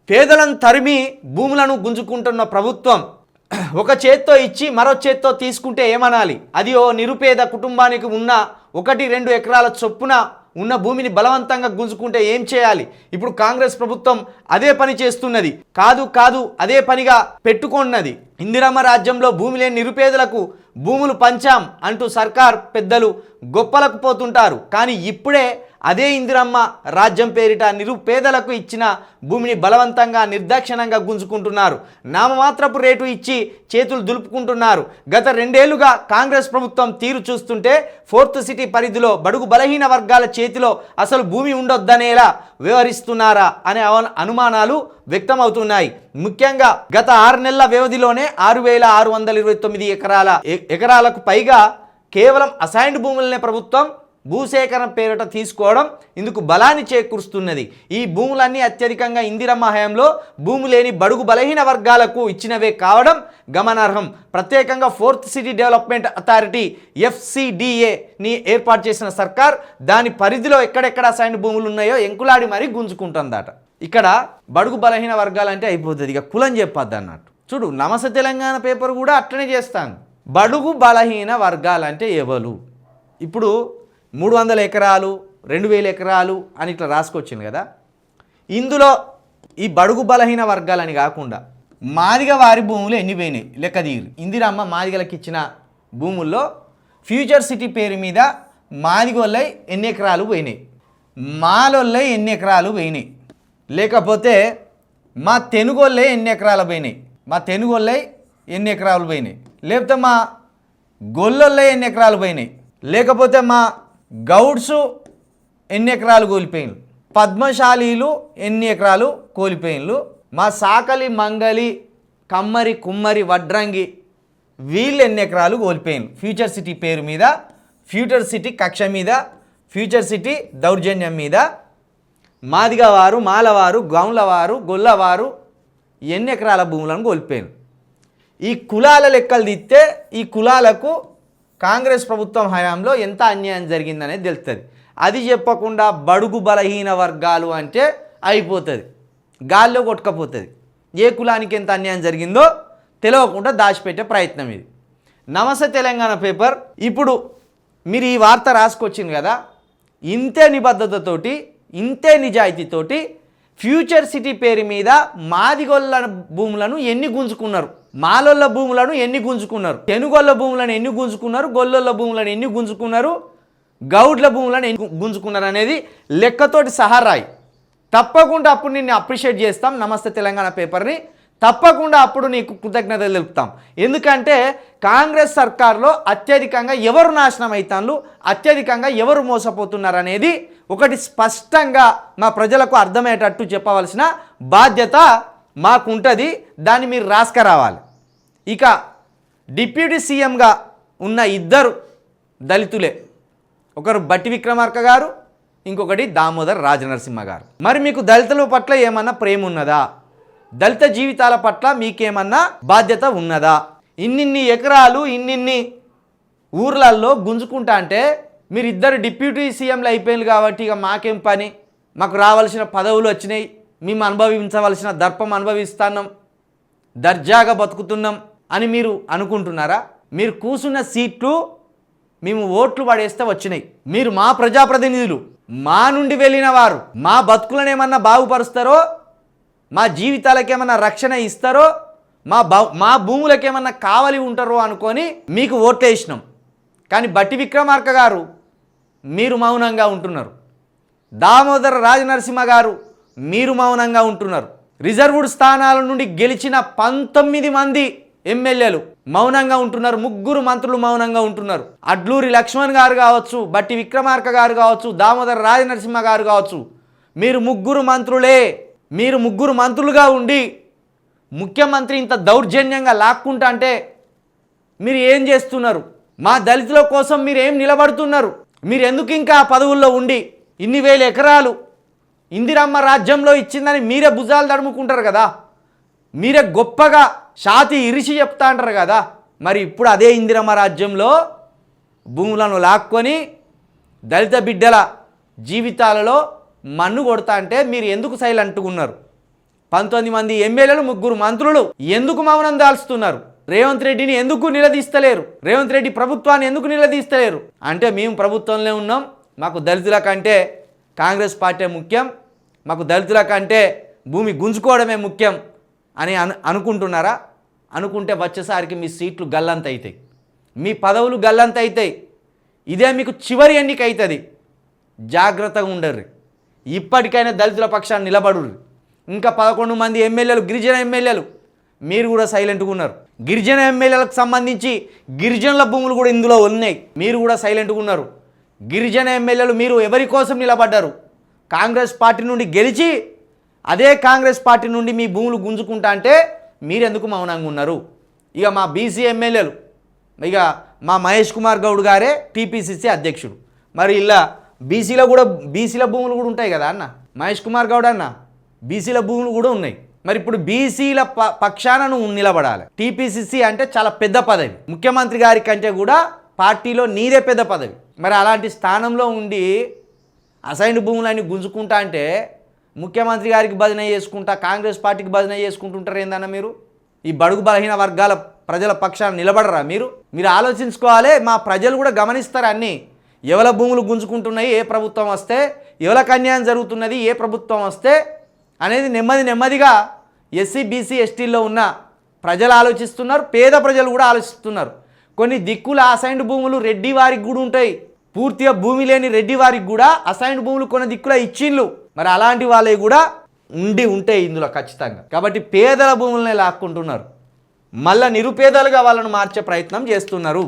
పేదలను తరిమి భూములను గుంజుకుంటున్న ప్రభుత్వం ఒక చేత్తో ఇచ్చి మరో చేత్తో తీసుకుంటే ఏమనాలి? అది ఓ నిరుపేద కుటుంబానికి ఉన్న 1-2 ఎకరాల చొప్పున ఉన్న భూమిని బలవంతంగా గుంజుకుంటే ఏం చేయాలి? ఇప్పుడు కాంగ్రెస్ ప్రభుత్వం అదే పని చేస్తున్నది. కాదు అదే పనిగా పెట్టుకున్నది. ఇందిరమ్మ రాజ్యంలో భూమి లేని నిరుపేదలకు భూములు పంచాం అంటూ సర్కార్ పెద్దలు గొప్పలకు పోతుంటారు. కానీ ఇప్పుడే అదే ఇందిరమ్మ రాజ్యం పేరిట నిరుపేదలకు ఇచ్చిన భూమిని బలవంతంగా నిర్దాక్షిణ్యంగా గుంజుకుంటున్నారు. నామమాత్రపు రేటు ఇచ్చి చేతులు దులుపుకుంటున్నారు. గత 2 ఏళ్లుగా కాంగ్రెస్ ప్రభుత్వం తీరు చూస్తుంటే 4th సిటీ పరిధిలో బడుగు బలహీన వర్గాల చేతిలో అసలు భూమి ఉండొద్దనేలా వ్యవహరిస్తున్నారా అనే అనుమానాలు వ్యక్తమవుతున్నాయి. ముఖ్యంగా గత 6 నెలల వ్యవధిలోనే 6,629 ఎకరాలకు పైగా కేవలం అసైన్డ్ భూములనే ప్రభుత్వం భూసేకరణ పేరిట తీసుకోవడం ఇందుకు బలాన్ని చేకూరుస్తున్నది. ఈ భూములన్నీ అత్యధికంగా ఇందిరమ్మ హయాంలో భూమి లేని బడుగు బలహీన వర్గాలకు ఇచ్చినవే కావడం గమనార్హం. ప్రత్యేకంగా 4th సిటీ డెవలప్మెంట్ అథారిటీ FCDAని ఏర్పాటు చేసిన సర్కార్ దాని పరిధిలో ఎక్కడెక్కడ అసైన్డ్ భూములు ఉన్నాయో ఎంకులాడి మరీ గుంజుకుంటుందట. ఇక్కడ బడుగు బలహీన వర్గాలంటే అయిపోతుంది, ఇక కులం చెప్పొద్దు అన్నట్టు. చూడు, నమస్తే తెలంగాణ పేపర్ కూడా అట్లనే చేస్తాను. బడుగు బలహీన వర్గాలంటే ఎవరు? ఇప్పుడు 300 ఎకరాలు 2000 ఎకరాలు అని ఇట్లా రాసుకొచ్చింది కదా. ఇందులో ఈ బడుగు బలహీన వర్గాలని కాకుండా మాదిగ వారి భూములు ఎన్ని పోయినాయి లెక్క తీరు. ఇందిరమ్మ మాదిగలకు ఇచ్చిన భూముల్లో ఫ్యూచర్ సిటీ పేరు మీద మాదిగోళ్ళై ఎన్ని ఎకరాలు పోయినాయి, మాలోళ్ళై ఎన్ని ఎకరాలు పోయినాయి, లేకపోతే మా తెనుగోళ్ళై ఎన్ని ఎకరాలు పోయినాయి, మా తెనుగోళ్ళై ఎన్ని ఎకరాలు పోయినాయి, లేకపోతే మా గొల్లొళ్ళై ఎన్ని ఎకరాలు పోయినాయి, లేకపోతే మా గౌడ్సు ఎన్ని ఎకరాలు కోల్పోయిన్లు, పద్మశాలీలు ఎన్ని ఎకరాలు కోల్పోయిన్లు, మా సాకలి మంగలి కమ్మరి కుమ్మరి వడ్రంగి వీళ్ళు ఎన్ని ఎకరాలు కోల్పోయిన్లు. ఫ్యూచర్ సిటీ పేరు మీద, ఫ్యూచర్ సిటీ కక్ష మీద, ఫ్యూచర్ సిటీ దౌర్జన్యం మీద మాదిగవారు, మాలవారు, గౌండ్లవారు, గొల్లవారు ఎన్ని ఎకరాల భూములను కోల్పోయిన్లు. ఈ కులాల లెక్కలు తీస్తే ఈ కులాలకు కాంగ్రెస్ ప్రభుత్వం హయాంలో ఎంత అన్యాయం జరిగిందనేది తెలుస్తుంది. అది చెప్పకుండా బడుగు బలహీన వర్గాలు అంటే అయిపోతుంది, గాల్లో కొట్టుకపోతుంది. ఏ కులానికి ఎంత అన్యాయం జరిగిందో తెలియకుండా దాచిపెట్టే ప్రయత్నం ఇది. నమస్తే తెలంగాణ పేపర్ ఇప్పుడు మీరు ఈ వార్త రాసుకొచ్చింది కదా, ఇంతే నిబద్ధతతోటి ఇంతే నిజాయితీతోటి ఫ్యూచర్ సిటీ పేరు మీద మాదిగొల్ల భూములను ఎన్ని గుంజుకున్నారు, మాలొల్ల భూములను ఎన్ని గుంజుకున్నారు, తెనుగొల్ల భూములను ఎన్ని గుంజుకున్నారు, గొల్లొల్ల భూములను ఎన్ని గుంజుకున్నారు, గౌడ్ల భూములను ఎన్ని గుంజుకున్నారు అనేది లెక్కతోటి సహా రాయి. తప్పకుండా అప్పుడు నిన్ను అప్రిషియేట్ చేస్తాం నమస్తే తెలంగాణ పేపర్ని, తప్పకుండా అప్పుడు నీకు కృతజ్ఞతలు తెలుపుతాం. ఎందుకంటే కాంగ్రెస్ సర్కార్లో అత్యధికంగా ఎవరు నాశనం అవుతారు, అత్యధికంగా ఎవరు మోసపోతున్నారు అనేది ఒకటి స్పష్టంగా మా ప్రజలకు అర్థమయ్యేటట్టు చెప్పవలసిన బాధ్యత మాకుంటుంది. దాన్ని మీరు రాసుకురావాలి. ఇక డిప్యూటీ సీఎంగా ఉన్న 2 దళితులే, ఒకరు బట్టి విక్రమార్క గారు, ఇంకొకటి దామోదర్ రాజనరసింహ గారు. మరి మీకు దళితుల పట్ల ఏమన్నా ప్రేమ ఉన్నదా? దళిత జీవితాల పట్ల మీకేమన్నా బాధ్యత ఉన్నదా? ఇన్నిన్ని ఎకరాలు ఇన్నిన్ని ఊర్లల్లో గుంజుకుంటా అంటే మీరు 2 డిప్యూటీ సీఎంలు అయిపోయింది కాబట్టి ఇక మాకేం పని, మాకు రావాల్సిన పదవులు వచ్చినాయి, మేము అనుభవించవలసిన దర్పం అనుభవిస్తున్నాం, దర్జాగా బతుకుతున్నాం అని మీరు అనుకుంటున్నారా? మీరు కూర్చున్న సీట్లు మేము ఓట్లు పడేస్తే వచ్చినాయి. మీరు మా ప్రజాప్రతినిధులు, మా నుండి వెళ్ళిన వారు, మా బతుకులను ఏమన్నా బాగుపరుస్తారో, మా జీవితాలకు ఏమన్నా రక్షణ ఇస్తారో, మా భూములకు ఏమన్నా కావలి ఉంటారో అనుకొని మీకు ఓట్లు వేసినాం. కానీ బట్టి విక్రమార్క గారు మీరు మౌనంగా ఉంటున్నారు, దామోదర రాజనరసింహ గారు మీరు మౌనంగా ఉంటున్నారు. రిజర్వ్డ్ స్థానాల నుండి గెలిచిన 19 మంది ఎమ్మెల్యేలు మౌనంగా ఉంటున్నారు, 3 మంత్రులు మౌనంగా ఉంటున్నారు. అడ్లూరి లక్ష్మణ్ గారు కావచ్చు, బట్టి విక్రమార్క గారు కావచ్చు, దామోదర రాజనరసింహ గారు కావచ్చు, మీరు 3 మంత్రులే. మీరు 3 మంత్రులుగా ఉండి ముఖ్యమంత్రి ఇంత దౌర్జన్యంగా లాక్కుంటా అంటే మీరు ఏం చేస్తున్నారు? మా దళితుల కోసం మీరు ఏం నిలబడుతున్నారు? మీరు ఎందుకు ఇంకా పదవుల్లో ఉండి ఇన్ని వేల ఎకరాలు ఇందిరమ్మ రాజ్యంలో ఇచ్చిందని మీరే భుజాలు తడుముకుంటారు కదా, మీరే గొప్పగా షాతి ఇరిచి చెప్తా అంటారు కదా. మరి ఇప్పుడు అదే ఇందిరమ్మ రాజ్యంలో భూములను లాక్కొని దళిత బిడ్డల జీవితాలలో మన్ను కొడతా అంటే మీరు ఎందుకు సైలెంట్గా ఉన్నారు? 19 మంది ఎమ్మెల్యేలు 3 మంత్రులు ఎందుకు మౌనం దాల్చుతున్నారు? రేవంత్ రెడ్డిని ఎందుకు నిలదీస్తలేరు? రేవంత్ రెడ్డి ప్రభుత్వాన్ని ఎందుకు నిలదీస్తలేరు? అంటే మేము ప్రభుత్వంలో ఉన్నాం, మాకు దళితుల కంటే కాంగ్రెస్ పార్టీ ముఖ్యం, మాకు దళితుల కంటే భూమి గుంజుకోవడమే ముఖ్యం అని అనుకుంటున్నారా? అనుకుంటే వచ్చేసరికి మీ సీట్లు గల్లంత అవుతాయి, మీ పదవులు గల్లంత అవుతాయి. ఇదే మీకు చివరి ఎన్నిక అవుతుంది. జాగ్రత్తగా ఉండరు. ఇప్పటికైనా దళితుల పక్షాన్ని నిలబడుర్రి. ఇంకా 11 మంది ఎమ్మెల్యేలు గిరిజన ఎమ్మెల్యేలు మీరు కూడా సైలెంట్గా ఉన్నారు. గిరిజన ఎమ్మెల్యేలకు సంబంధించి గిరిజనుల భూములు కూడా ఇందులో ఉన్నాయి, మీరు కూడా సైలెంట్గా ఉన్నారు. గిరిజన ఎమ్మెల్యేలు మీరు ఎవరి కోసం నిలబడ్డారు? కాంగ్రెస్ పార్టీ నుండి గెలిచి అదే కాంగ్రెస్ పార్టీ నుండి మీ భూములు గుంజుకుంటా అంటే మీరెందుకు మౌనంగా ఉన్నారు? ఇక మా బీసీ ఎమ్మెల్యేలు, ఇక మా మహేష్ కుమార్ గౌడ్ గారే టీపీసీసీ అధ్యక్షుడు. మరి ఇలా బీసీల భూములు కూడా ఉంటాయి కదా అన్న మహేష్ కుమార్ గౌడ్ అన్న, బీసీల భూములు కూడా ఉన్నాయి. మరి ఇప్పుడు బీసీల పక్షాన నువ్వు నిలబడాలి. టీపీసీసీ అంటే చాలా పెద్ద పదవి, ముఖ్యమంత్రి గారి కంటే కూడా పార్టీలో నీదే పెద్ద పదవి. మరి అలాంటి స్థానంలో ఉండి అసైన్డ్ భూములన్నీ గుంజుకుంటా అంటే ముఖ్యమంత్రి గారికి భజన చేసుకుంటా కాంగ్రెస్ పార్టీకి భజన చేసుకుంటుంటారు ఏందన్న మీరు? ఈ బడుగు బలహీన వర్గాల ప్రజల పక్షాన నిలబడరా మీరు? మీరు ఆలోచించుకోవాలి. మా ప్రజలు కూడా గమనిస్తారు అన్నీ. ఎవల భూములు గుంజుకుంటున్నాయి, ఏ ప్రభుత్వం వస్తే, ఎవరికి అన్యాయం జరుగుతున్నది, ఏ ప్రభుత్వం వస్తే అనేది నెమ్మదిగా ఎస్సీ బీసీ ఎస్టీల్లో ఉన్న ప్రజలు ఆలోచిస్తున్నారు, పేద ప్రజలు కూడా ఆలోచిస్తున్నారు. కొన్ని దిక్కుల అసైన్డ్ భూములు రెడ్డి వారికి కూడా ఉంటాయి. పూర్తిగా భూమి లేని రెడ్డి వారికి కూడా అసైన్డ్ భూములు కొన్ని దిక్కుల ఇచ్చిండ్లు. మరి అలాంటి వాళ్ళవి కూడా ఉంటాయి ఇందులో ఖచ్చితంగా. కాబట్టి పేదల భూములనే లాక్కుంటున్నారు, మళ్ళీ నిరుపేదలుగా వాళ్ళను మార్చే ప్రయత్నం చేస్తున్నారు.